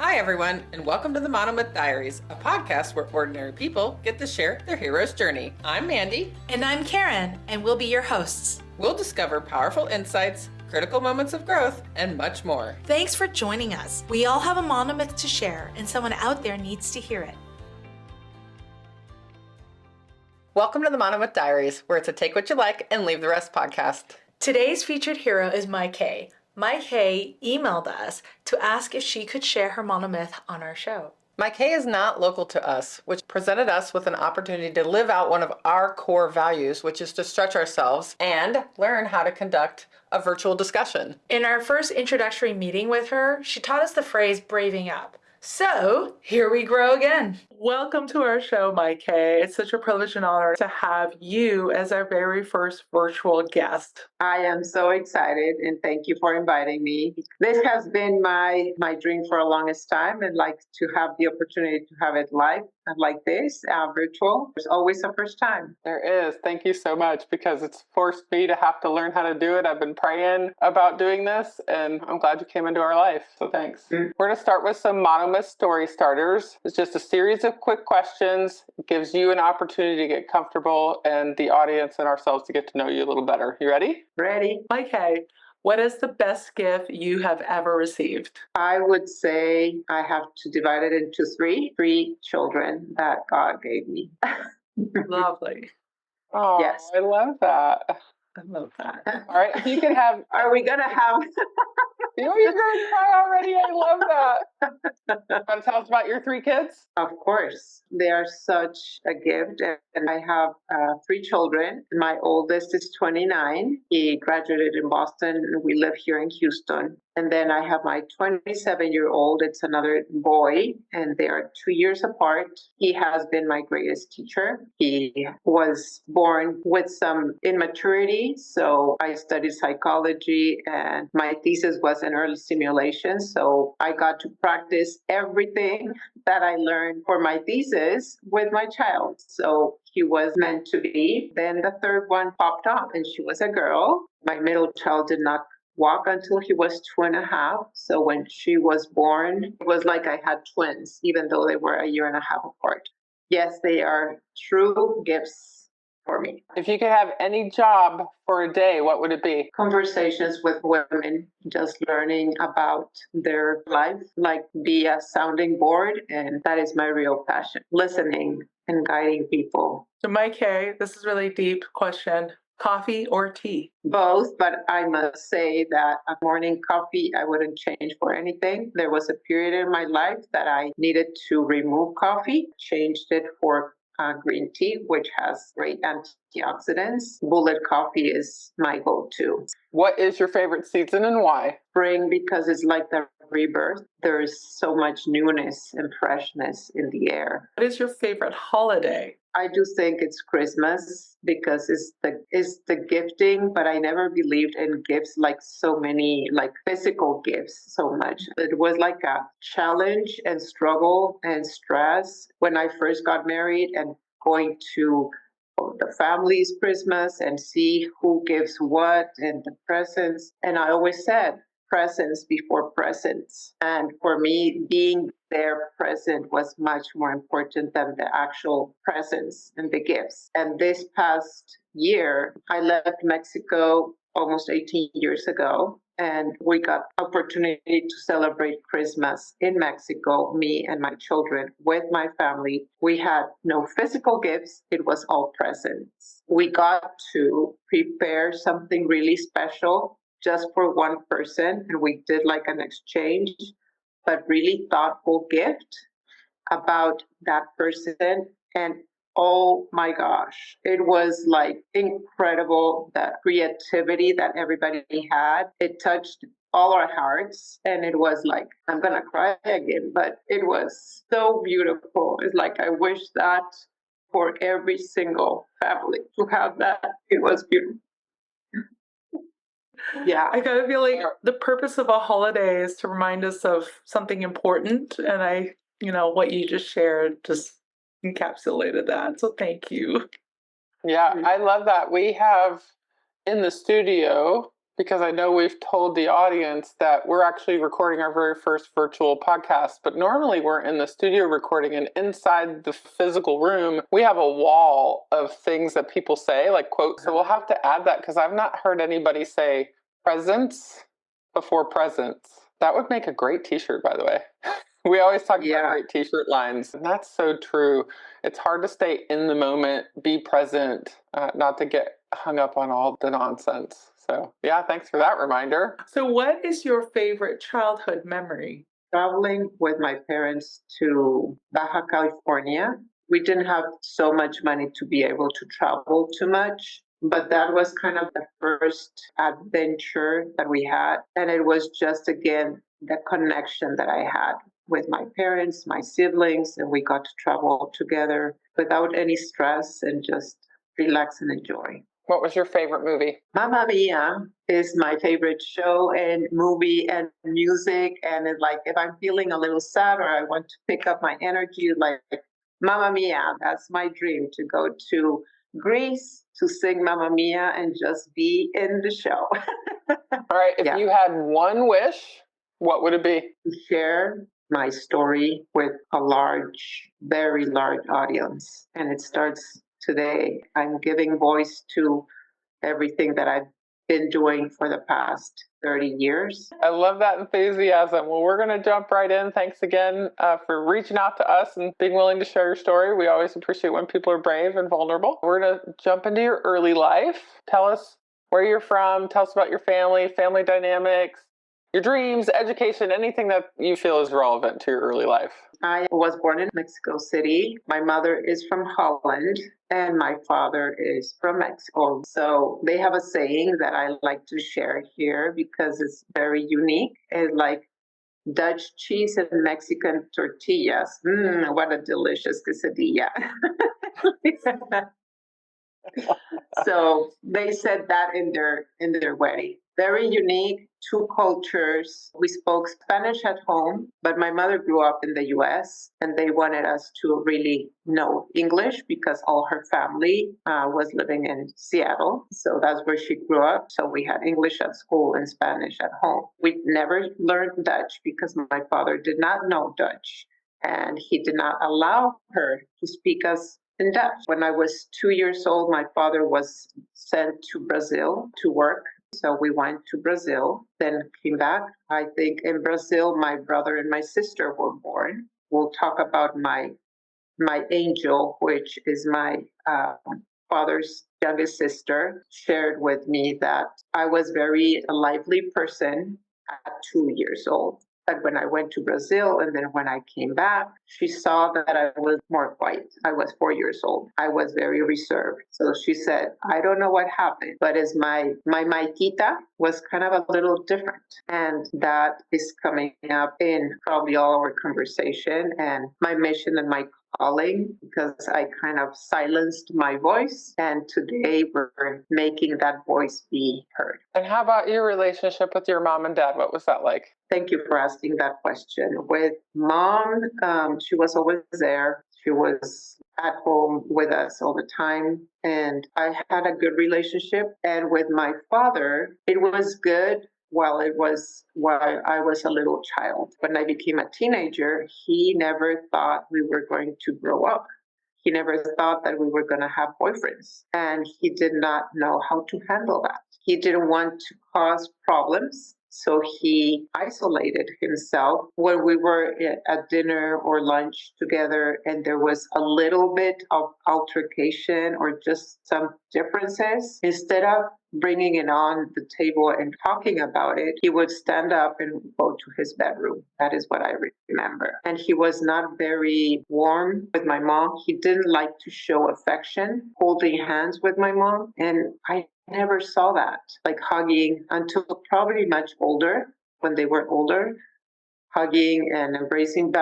Hi, everyone, and welcome to the Monomyth Diaries, a podcast where ordinary people get to share their hero's journey. I'm Mandy. And I'm Karen, and we'll be your hosts. We'll discover powerful insights, critical moments of growth, and much more. Thanks for joining us. We all have a monomyth to share, and someone out there needs to hear it. Welcome to the Monomyth Diaries, where it's a take what you like and leave the rest podcast. Today's featured hero is Maaike. Maaike emailed us to ask if she could share her monomyth on our show. Maaike is not local to us, which presented us with an opportunity to live out one of our core values, which is to stretch ourselves and learn how to conduct a virtual discussion. In our first introductory meeting with her, she taught us the phrase braving up. So, here we grow again. Welcome to our show, Maaike. It's such a privilege and honor to have you as our very first virtual guest. I am so excited and thank you for inviting me. This has been my dream for the longest time, and like to have the opportunity to have it live like this, virtual. There's always a first time. There is. Thank you so much, because it's forced me to have to learn how to do it. I've been praying about doing this, and I'm glad you came into our life. So thanks. We're going to start with some Monomyth story starters. It's just a series of quick questions. It gives you an opportunity to get comfortable and the audience and ourselves to get to know you a little better. You ready? Ready? Maaike, what is the best gift you have ever received? I would say I have to divide it into three children that God gave me. Lovely. Oh, Yes. I love that. I love that. All right, if you could have... Are we going to have... You're going to cry already. I love that. Want to tell us about your three kids? Of course. They are such a gift. And I have three children. My oldest is 29. He graduated in Boston, and we live here in Houston. And then I have my 27-year-old. It's another boy, and they are 2 years apart. He has been my greatest teacher. He was born with some immaturity, so I studied psychology, and my thesis was in early stimulation. So I got to practice everything that I learned for my thesis with my child. So he was meant to be. Then the third one popped up, and she was a girl. My middle child did not walk until he was 2.5. So when she was born, it was like I had twins, even though they were 1.5 years apart. Yes, they are true gifts for me. If you could have any job for a day, what would it be? Conversations with women, just learning about their life, like be a sounding board. And that is my real passion, listening and guiding people. So, Maaike, this is a really deep question. Coffee or tea? Both, but I must say that a morning coffee I wouldn't change for anything. There was a period in my life that I needed to remove coffee, changed it for green tea, which has great antioxidants. Bullet coffee is my go-to. What is your favorite season and why? Spring, because it's like the rebirth. There's so much newness and freshness in the air. What is your favorite holiday? I do think it's Christmas because it's the gifting, but I never believed in gifts like so many, like physical gifts so much. It was like a challenge and struggle and stress when I first got married and going to the family's Christmas and see who gives what and the presents. And I always said, presence before presents. And for me, being there present was much more important than the actual presents and the gifts. And this past year, I left Mexico almost 18 years ago, and we got opportunity to celebrate Christmas in Mexico, me and my children, with my family. We had no physical gifts. It was all presents. We got to prepare something really special just for one person, and we did like an exchange, but really thoughtful gift about that person. And oh my gosh, it was like incredible, that creativity that everybody had. It touched all our hearts, and it was like, I'm gonna cry again, but it was so beautiful. It's like, I wish that for every single family to have that. It was beautiful. Yeah. I kind of feel like the purpose of a holiday is to remind us of something important. And what you just shared just encapsulated that. So thank you. Yeah, I love that. We have in the studio Because I know we've told the audience that we're actually recording our very first virtual podcast, but normally we're in the studio recording, and inside the physical room, we have a wall of things that people say, like quotes. So we'll have to add that because I've not heard anybody say presence before presence. That would make a great t-shirt, by the way. We always talk about great t-shirt lines, and that's so true. It's hard to stay in the moment, be present, not to get hung up on all the nonsense. So yeah, thanks for that reminder. So what is your favorite childhood memory? Traveling with my parents to Baja California. We didn't have so much money to be able to travel too much, but that was kind of the first adventure that we had. And it was just, again, the connection that I had with my parents, my siblings, and we got to travel together without any stress and just relax and enjoy. What was your favorite movie? Mamma Mia is my favorite show and movie and music. And it's like, if I'm feeling a little sad or I want to pick up my energy, like Mamma Mia, that's my dream, to go to Greece to sing Mamma Mia and just be in the show. All right, if you had one wish, what would it be? To share my story with a large, very large audience. And it starts today. I'm giving voice to everything that I've been doing for the past 30 years. I love that enthusiasm. Well, we're going to jump right in. Thanks again for reaching out to us and being willing to share your story. We always appreciate when people are brave and vulnerable. We're going to jump into your early life. Tell us where you're from. Tell us about your family dynamics, your dreams, education, anything that you feel is relevant to your early life. I was born in Mexico City. My mother is from Holland and my father is from Mexico. So they have a saying that I like to share here because it's very unique. It's like Dutch cheese and Mexican tortillas. What a delicious quesadilla. So they said that in their wedding. Very unique, two cultures. We spoke Spanish at home, but my mother grew up in the US and they wanted us to really know English because all her family was living in Seattle. So that's where she grew up. So we had English at school and Spanish at home. We never learned Dutch because my father did not know Dutch and he did not allow her to speak us in Dutch. When I was 2 years old, my father was sent to Brazil to work. So we went to Brazil, then came back. I think in Brazil, my brother and my sister were born. We'll talk about my angel, which is my father's youngest sister, shared with me that I was very a lively person at 2 years old. But when I went to Brazil and then when I came back, she saw that I was more quiet. I was 4 years old. I was very reserved. So she said, I don't know what happened, but as my Maikita was kind of a little different. And that is coming up in probably all our conversation and my mission and my calling, because I kind of silenced my voice. And today we're making that voice be heard. And how about your relationship with your mom and dad? What was that like? Thank you for asking that question. With mom, she was always there. She was at home with us all the time. And I had a good relationship. And with my father, it was good while I was a little child. When I became a teenager, he never thought we were going to grow up. He never thought that we were going to have boyfriends. And he did not know how to handle that. He didn't want to cause problems. So he isolated himself when we were at dinner or lunch together and there was a little bit of altercation or just some differences. Instead of bringing it on the table and talking about it, he would stand up and go to his bedroom. That is what I remember. And he was not very warm with my mom. He didn't like to show affection, holding hands with my mom. And I never saw that, like hugging until probably much older, when they were older, hugging and embracing.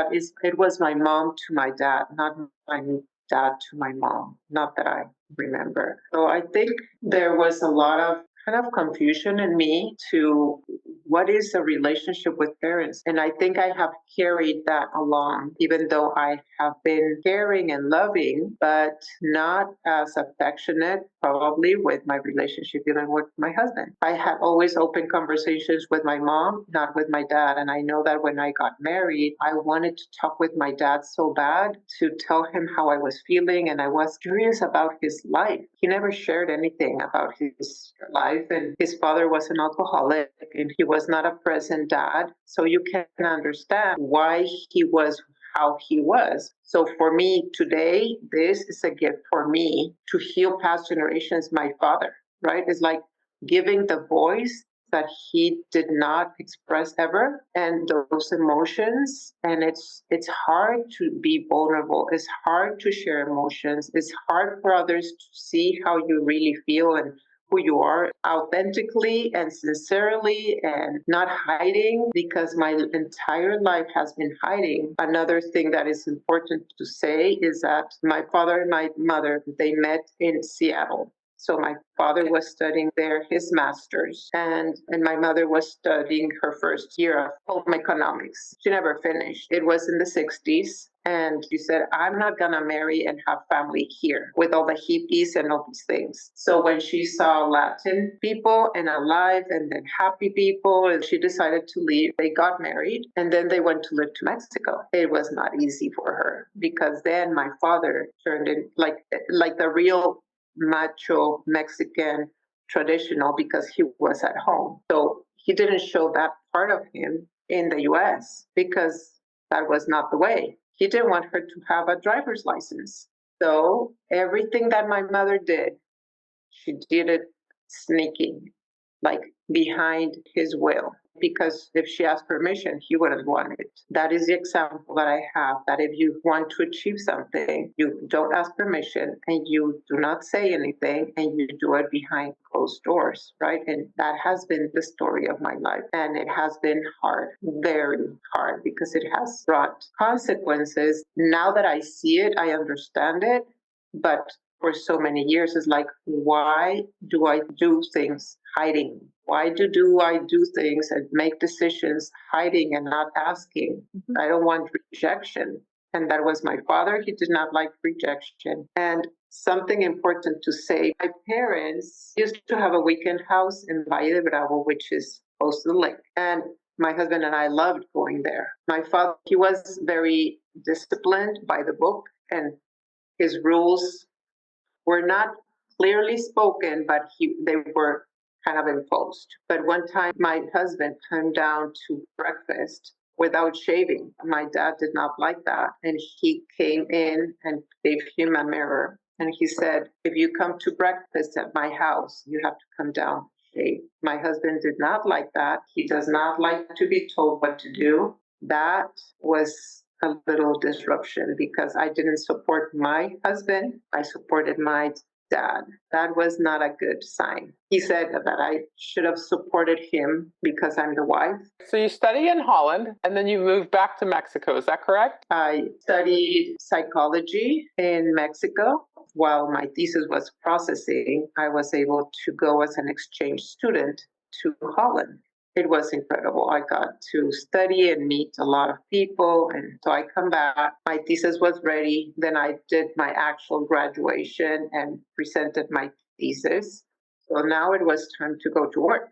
It was my mom to my dad, not my dad to my mom, not that I remember. So I think there was a lot of kind of confusion in me to what is a relationship with parents. And I think I have carried that along, even though I have been caring and loving, but not as affectionate, probably, with my relationship, even with my husband. I had always open conversations with my mom, not with my dad. And I know that when I got married, I wanted to talk with my dad so bad to tell him how I was feeling. And I was curious about his life. He never shared anything about his life. And his father was an alcoholic and he was not a present dad. So you can understand why he was how he was. So for me today, this is a gift for me to heal past generations, my father, right? It's like giving the voice that he did not express ever and those emotions. And it's hard to be vulnerable. It's hard to share emotions. It's hard for others to see how you really feel and who you are authentically and sincerely and not hiding, because my entire life has been hiding. Another thing that is important to say is that my father and my mother, they met in Seattle. So my father was studying there his master's, and my mother was studying her first year of home economics. She never finished. It was in the 60s. And she said, I'm not going to marry and have family here with all the hippies and all these things. So when she saw Latin people and alive and then happy people, she decided to leave. They got married and then they went to live to Mexico. It was not easy for her because then my father turned in like the real macho Mexican traditional, because he was at home. So he didn't show that part of him in the US because that was not the way. He didn't want her to have a driver's license. So everything that my mother did, she did it sneaking, like behind his will. Because if she asked permission, he wouldn't want it. That is the example that I have, that if you want to achieve something, you don't ask permission and you do not say anything and you do it behind closed doors, right? And that has been the story of my life. And it has been hard, very hard, because it has brought consequences. Now that I see it, I understand it. But for so many years, it's like, why do I do things hiding? Why do I do things and make decisions hiding and not asking? I don't want rejection. And that was my father. He did not like rejection. And something important to say, my parents used to have a weekend house in Valle de Bravo, which is close to the lake. And my husband and I loved going there. My father, he was very disciplined by the book, and his rules were not clearly spoken, but they were kind of imposed. But one time, my husband came down to breakfast without shaving. My dad did not like that. And he came in and gave him a mirror. And he said, if you come to breakfast at my house, you have to come down shaved. My husband did not like that. He does not like to be told what to do. That was a little disruption because I didn't support my husband. I supported my dad. That was not a good sign. He said that I should have supported him because I'm the wife. So you study in Holland and then you moved back to Mexico. Is that correct? I studied psychology in Mexico. While my thesis was processing, I was able to go as an exchange student to Holland. It was incredible. I got to study and meet a lot of people. And so I come back, my thesis was ready. Then I did my actual graduation and presented my thesis. So now it was time to go to work.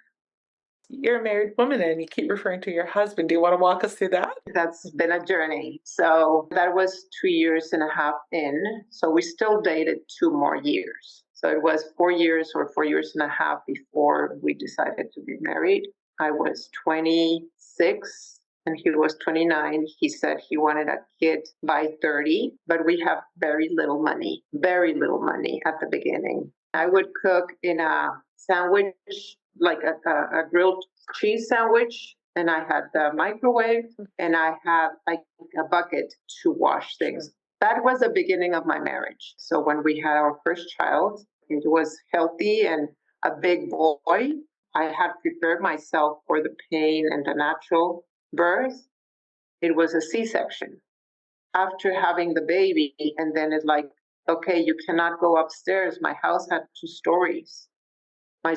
You're a married woman and you keep referring to your husband. Do you want to walk us through that? That's been a journey. So that was 2.5 years in. So we still dated 2 more years. So it was 4 years or 4.5 years before we decided to be married. I was 26 and he was 29. He said he wanted a kid by 30, but we have very little money at the beginning. I would cook in a sandwich, like a grilled cheese sandwich, and I had the microwave and I had like a bucket to wash things. That was the beginning of my marriage. So when we had our first child, it was healthy and a big boy. I had prepared myself for the pain and the natural birth. It was a C-section. After having the baby, and then it's like, okay, you cannot go upstairs. My house had 2 stories. My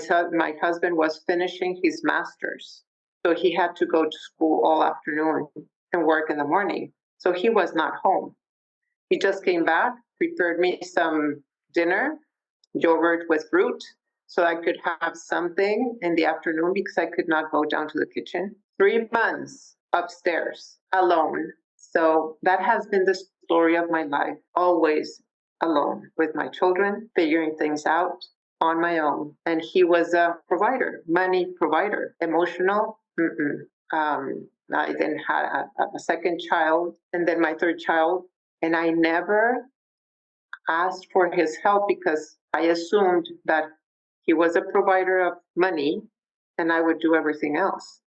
husband was finishing his master's, so he had to go to school all afternoon and work in the morning. So he was not home. He just came back, prepared me some dinner, yogurt with fruit, so I could have something in the afternoon because I could not go down to the kitchen. 3 months upstairs alone. So that has been the story of my life, always alone with my children, figuring things out on my own. And he was a provider, money provider, emotional. I then had a second child and then my third child. And I never asked for his help because I assumed that he was a provider of money and I would do everything else.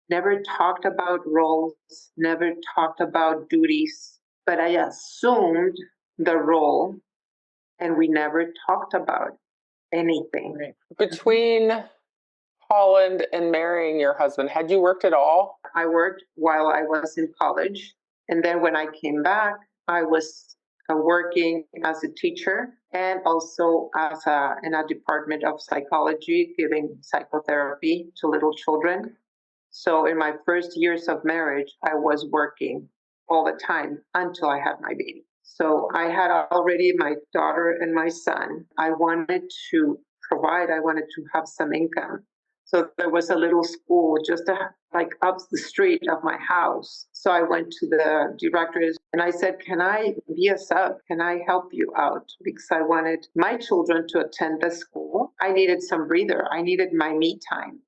Never talked about roles, never talked about duties, but I assumed the role and we never talked about anything. Between Holland and marrying your husband, had you worked at all? I worked while I was in college. And then when I came back, I was working as a teacher and also in a department of psychology, giving psychotherapy to little children. So in my first years of marriage, I was working all the time until I had my baby. So I had already my daughter and my son. I wanted to provide, I wanted to have some income. So there was a little school just like up the street of my house. So I went to the directors and I said, can I be a sub? Can I help you out? Because I wanted my children to attend the school. I needed some breather. I needed my me time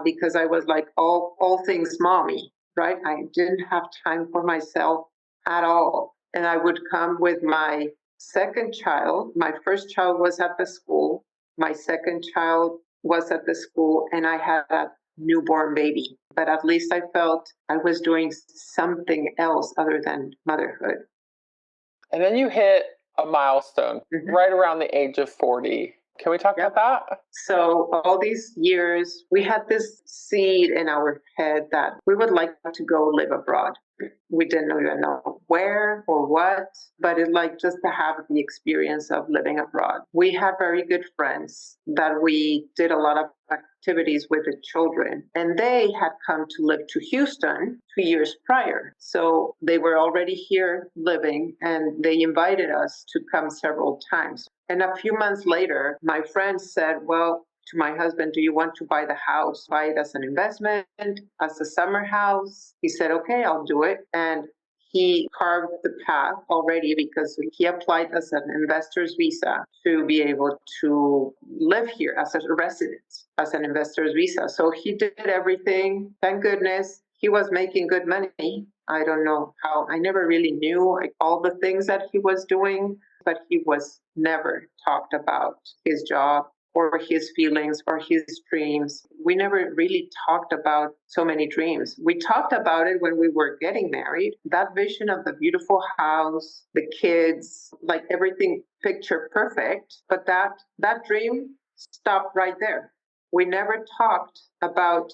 because I was like all things mommy, right? I didn't have time for myself at all. And I would come with my second child. My first child was at the school. My second child was at the school and I had a newborn baby, but at least I felt I was doing something else other than motherhood. And then you hit a milestone right around the age of 40. Can we talk about that? So all these years, we had this seed in our head that we would like to go live abroad. We didn't even know where or what, but it like just to have the experience of living abroad. We had very good friends that we did a lot of activities with the children, and they had come to live to Houston 2 years prior. So they were already here living and they invited us to come several times. And a few months later, my friend said, well, to my husband, do you want to buy the house, buy it as an investment, as a summer house? He said, okay, I'll do it. And he carved the path already because he applied as an investor's visa to be able to live here as a resident, as an investor's visa. So he did everything. Thank goodness. He was making good money. I don't know how. I never really knew all the things that he was doing, but he was never talked about his job or his feelings or his dreams. We never really talked about so many dreams. We talked about it when we were getting married. That vision of the beautiful house, the kids, like everything picture perfect, but that dream stopped right there. We never talked about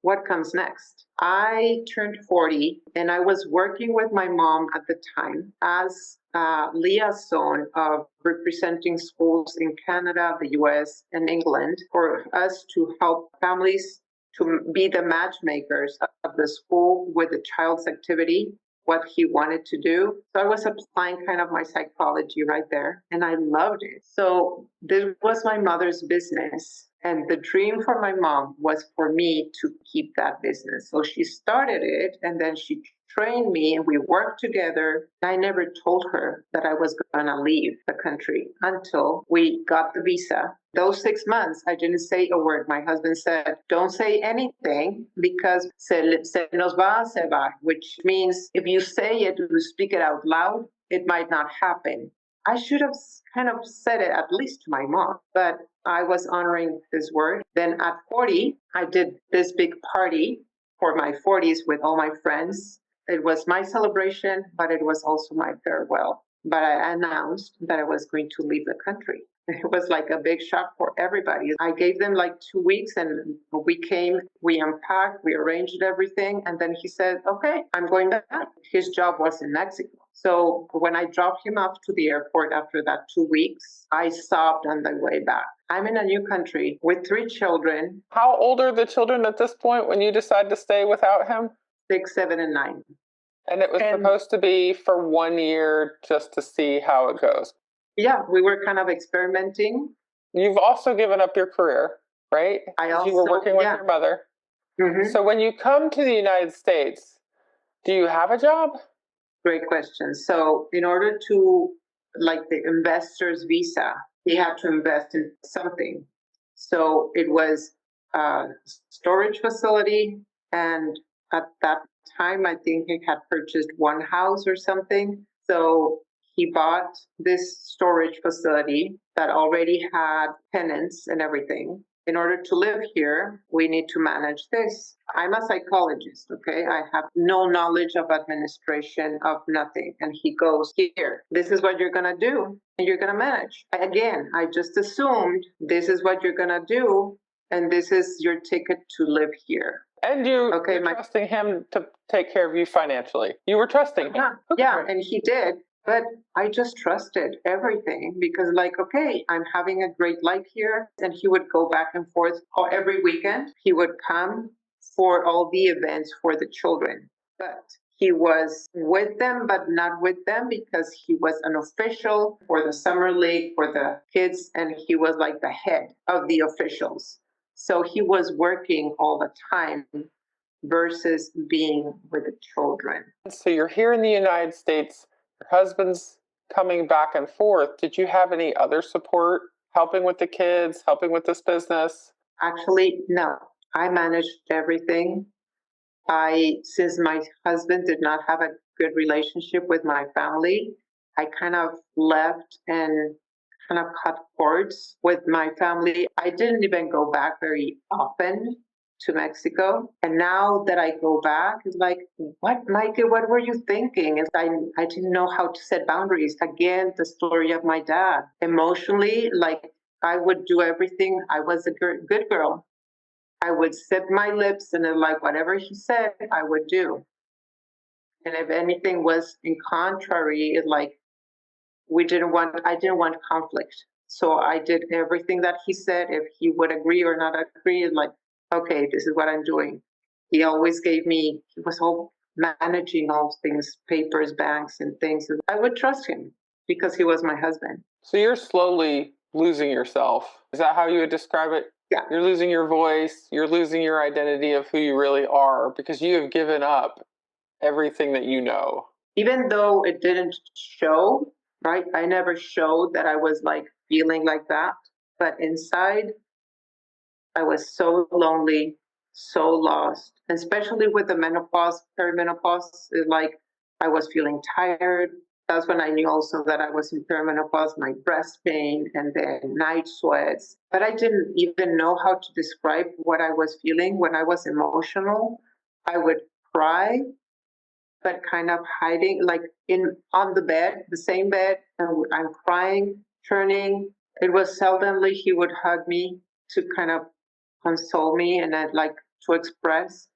what comes next. I turned 40 and I was working with my mom at the time as a liaison of representing schools in Canada, the US, and England for us to help families to be the matchmakers of the school with the child's activity, what he wanted to do. So I was applying kind of my psychology right there and I loved it. So this was my mother's business. And the dream for my mom was for me to keep that business. So she started it and then she trained me and we worked together. I never told her that I was going to leave the country until we got the visa. Those 6 months, I didn't say a word. My husband said, don't say anything because se nos va, se va, which means if you say it, you speak it out loud, it might not happen. I should have kind of said it at least to my mom, but I was honoring his word. Then at 40, I did this big party for my 40s with all my friends. It was my celebration, but it was also my farewell. But I announced that I was going to leave the country. It was like a big shock for everybody. I gave them like 2 weeks and we came, we unpacked, we arranged everything. And then he said, okay, I'm going back. His job was in Mexico. So when I dropped him off to the airport after that 2 weeks, I sobbed on the way back. I'm in a new country with 3 children. How old are the children at this point when you decide to stay without him? 6, 7, and 9. And it was supposed to be for 1 year just to see how it goes. Yeah, we were kind of experimenting. You've also given up your career, right? You were working with your mother. Mm-hmm. So when you come to the United States, do you have a job? Great question. So in order to, like the investor's visa, he had to invest in something. So it was a storage facility. And at that time, I think he had purchased one house or something. So he bought this storage facility that already had tenants and everything. In order to live here, we need to manage this. I'm a psychologist, okay? I have no knowledge of administration, of nothing. And he goes, here, this is what you're gonna do, and you're gonna manage. Again, I just assumed this is what you're gonna do, and this is your ticket to live here. And you're trusting him to take care of you financially. You were trusting him. Yeah, and he did. But I just trusted everything because, like, okay, I'm having a great life here. And he would go back and forth every weekend. He would come for all the events for the children. But he was with them, but not with them because he was an official for the summer league for the kids. And he was like the head of the officials. So he was working all the time versus being with the children. So you're here in the United States. Your husband's coming back and forth. Did you have any other support helping with the kids, helping with this business? Actually, no. I managed everything. Since my husband did not have a good relationship with my family, I kind of left and kind of cut cords with my family. I didn't even go back very often to Mexico. And now that I go back, it's like, what, Maaike, what were you thinking? And I didn't know how to set boundaries. Again, the story of my dad. Emotionally, like I would do everything. I was a good girl. I would zip my lips and then, like, whatever he said, I would do. And if anything was in contrary, it like I didn't want conflict. So I did everything that he said. If he would agree or not agree, like, okay, this is what I'm doing. He always he was all managing all things, papers, banks, and things. I would trust him because he was my husband. So you're slowly losing yourself. Is that how you would describe it? Yeah. You're losing your voice. You're losing your identity of who you really are because you have given up everything that you know. Even though it didn't show, right? I never showed that I was like feeling like that. But inside, I was so lonely, so lost, and especially with the menopause, perimenopause, like I was feeling tired. That's when I knew also that I was in perimenopause, my breast pain and then night sweats. But I didn't even know how to describe what I was feeling when I was emotional. I would cry, but kind of hiding, like on the bed, the same bed, and I'm crying, turning. It was seldomly he would hug me to kind of console me and I'd like to express.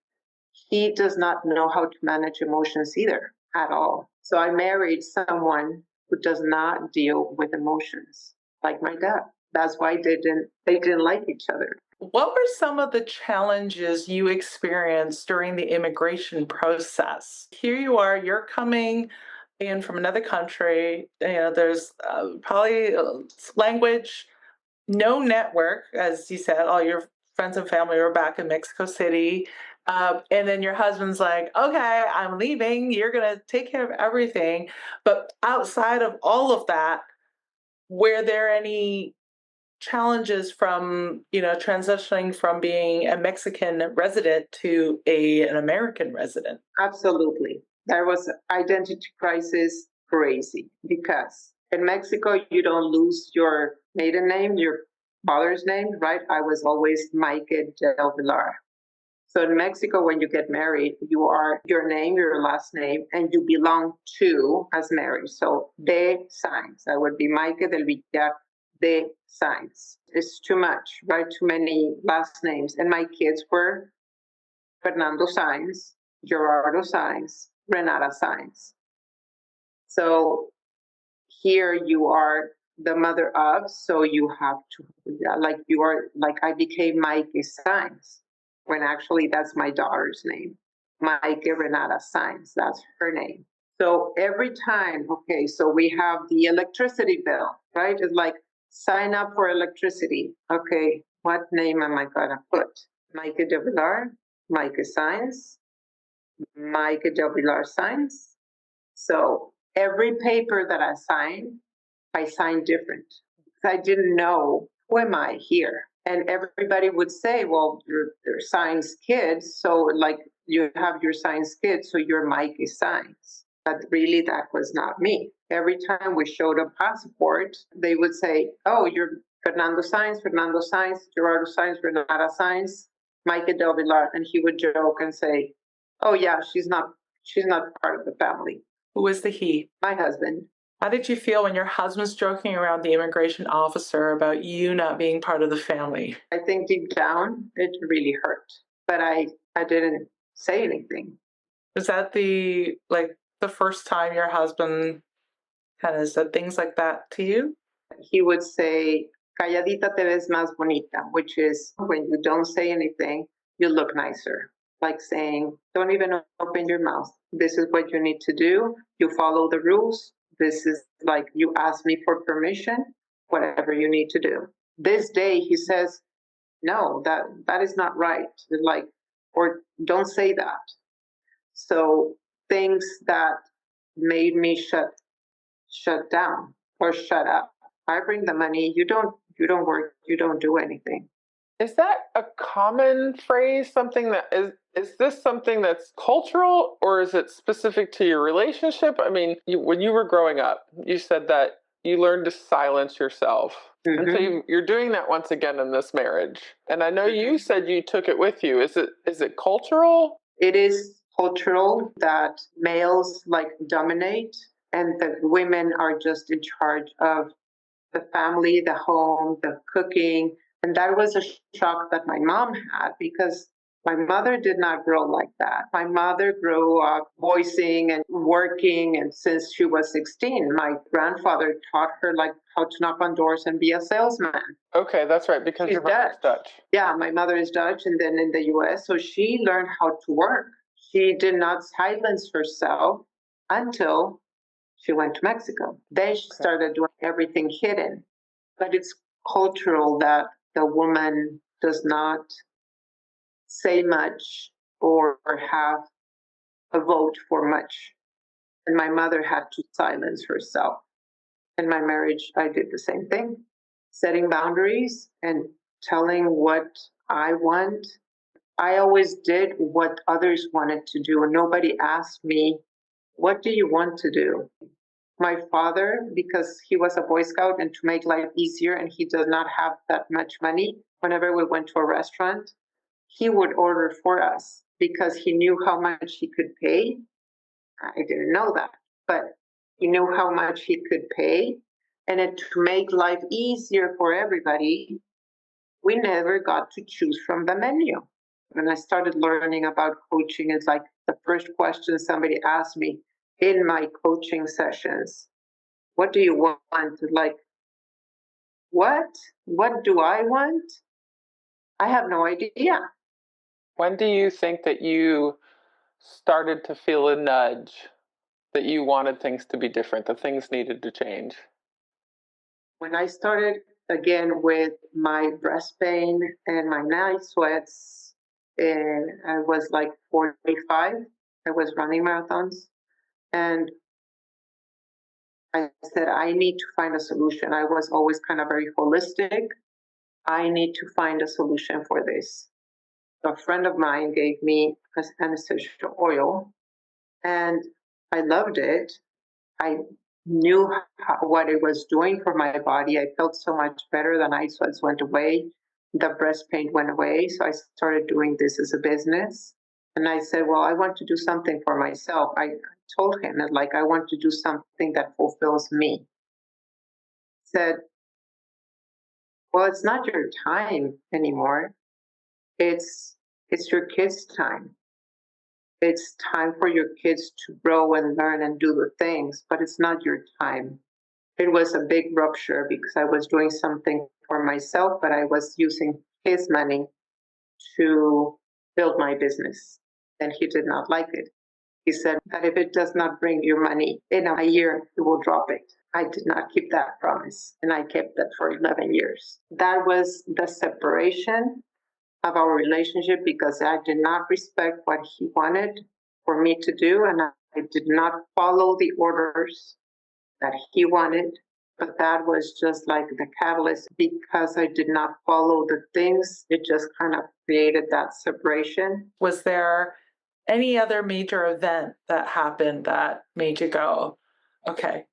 He does not know how to manage emotions either at all. So I married someone who does not deal with emotions like my dad. That's why they didn't like each other. What were some of the challenges you experienced during the immigration process? Here you are, you're coming in from another country. There's probably language, no network, as you said, all your friends and family were back in Mexico City. And then your husband's like, okay, I'm leaving. You're going to take care of everything. But outside of all of that, were there any challenges from, transitioning from being a Mexican resident to an American resident? Absolutely. There was identity crisis crazy because in Mexico, you don't lose your maiden name, your father's name, right? I was always Maaike del Villar. So in Mexico, when you get married, you are your name, your last name, and you belong to as married. So de Sainz. I would be Maaike del Villar de Sainz. It's too much, right? Too many last names. And my kids were Fernando Sainz, Gerardo Sainz, Renata Sainz. So here you are the mother of, so you have to, like, you are, like, I became Maaike Signs, when actually that's my daughter's name. Maaike Renata Signs, that's her name. So every time, okay, so we have the electricity bill, right? It's like, sign up for electricity. Okay, what name am I gonna put? Maaike de Villar, Maaike Signs, Maaike de Villar Signs. So every paper that I signed different. I didn't know, who am I here? And everybody would say, well, you're science kids, so like you have your science kids, so you're Maaike Science. But really, that was not me. Every time we showed a passport, they would say, oh, you're Fernando Science, Gerardo Science, Renata Science, Maaike Del Villar. And he would joke and say, oh yeah, she's not part of the family. Who is the he? My husband. How did you feel when your husband's joking around the immigration officer about you not being part of the family? I think deep down it really hurt, but I didn't say anything. Was that the first time your husband kind of said things like that to you? He would say, "Calladita te ves más bonita," which is when you don't say anything, you look nicer. Like saying, "Don't even open your mouth. This is what you need to do. You follow the rules. This is like you ask me for permission. Whatever you need to do." This day, he says, no, that is not right. Like, or don't say that. So things that made me shut down or shut up. I bring the money, you don't work, you don't do anything. Is that a common phrase? Something that is this something that's cultural, or is it specific to your relationship? I mean, when you were growing up, you said that you learned to silence yourself. And so you're doing that once again in this marriage. And I know you said you took it with you. Is it cultural? It is cultural that males like dominate and the women are just in charge of the family, the home, the cooking. And that was a shock that my mom had because my mother did not grow like that. My mother grew up voicing and working, and since she was 16, my grandfather taught her like how to knock on doors and be a salesman. Okay, that's right, because She's your mother's Dutch. Yeah, my mother is Dutch and then in the US, so she learned how to work. She did not silence herself until she went to Mexico. Then she started doing everything hidden. But it's cultural that the woman does not say much or have a vote for much. And my mother had to silence herself. In my marriage, I did the same thing, setting boundaries and telling what I want. I always did what others wanted to do. Nobody asked me, what do you want to do? My father, because he was a Boy Scout and to make life easier and he does not have that much money, whenever we went to a restaurant, he would order for us because he knew how much he could pay. I didn't know that, but he knew how much he could pay. And to make life easier for everybody, we never got to choose from the menu. When I started learning about coaching, it's like the first question somebody asked me in my coaching sessions, what do you want? Like, what? What do I want? I have no idea. When do you think that you started to feel a nudge that you wanted things to be different, that things needed to change? When I started again with my breast pain and my night sweats, and I was like 45, I was running marathons, and I said, I need to find a solution. I was always kind of very holistic. I need to find a solution for this. A friend of mine gave me anesthesia oil, and I loved it. I knew what it was doing for my body. I felt so much better. The night sweats went away. The breast pain went away. So I started doing this as a business. And I said, well, I want to do something for myself. I told him that, like, I want to do something that fulfills me. He said, well, it's not your time anymore. It's your kids' time. It's time for your kids to grow and learn and do the things, but it's not your time. It was a big rupture because I was doing something for myself, but I was using his money to build my business. And he did not like it. He said that if it does not bring you money in a year, you will drop it. I did not keep that promise, and I kept that for 11 years. That was the separation of our relationship because I did not respect what he wanted for me to do, and I did not follow the orders that he wanted. But that was just like the catalyst because I did not follow the things. It just kind of created that separation. Was there any other major event that happened that made you go, okay,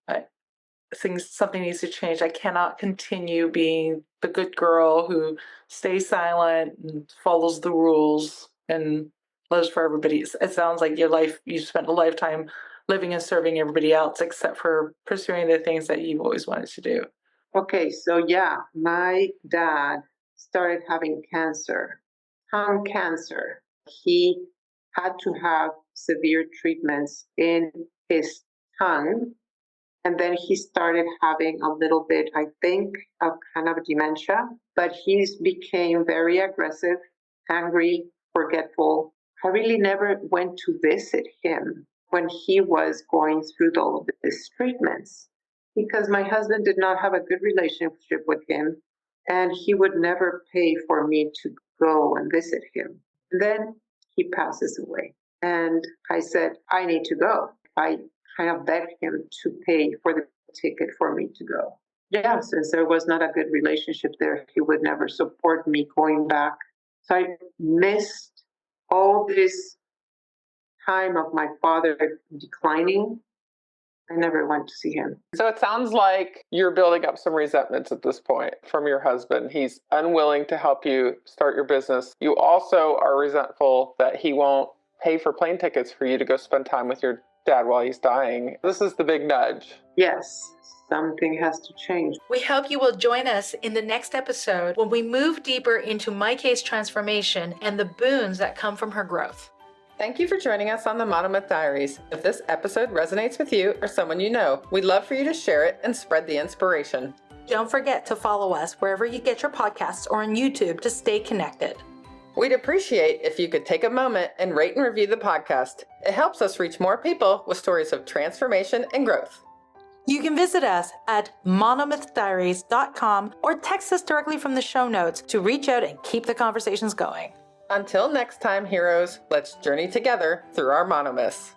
something needs to change. I cannot continue being the good girl who stays silent and follows the rules and lives for everybody. It sounds like you spent a lifetime living and serving everybody else except for pursuing the things that you've always wanted to do. Okay, so yeah, my dad started having cancer, tongue cancer. He had to have severe treatments in his tongue. And then he started having a little bit, I think, of kind of dementia, but he became very aggressive, angry, forgetful. I really never went to visit him when he was going through all of these treatments because my husband did not have a good relationship with him and he would never pay for me to go and visit him. And then he passes away. And I said, I need to go. I kind of begged him to pay for the ticket for me to go. Yeah, since there was not a good relationship there, he would never support me going back. So I missed all this time of my father declining. I never went to see him. So it sounds like you're building up some resentments at this point from your husband. He's unwilling to help you start your business. You also are resentful that he won't pay for plane tickets for you to go spend time with your dad while he's dying. This is the big nudge. Yes, something has to change. We hope you will join us in the next episode when we move deeper into Maaike's transformation and the boons that come from her growth. Thank you for joining us on the Monomyth Diaries. If this episode resonates with you or someone you know, we'd love for you to share it and spread the inspiration. Don't forget to follow us wherever you get your podcasts or on YouTube to stay connected. We'd appreciate if you could take a moment and rate and review the podcast. It helps us reach more people with stories of transformation and growth. You can visit us at monomythdiaries.com or text us directly from the show notes to reach out and keep the conversations going. Until next time, heroes, let's journey together through our monomyths.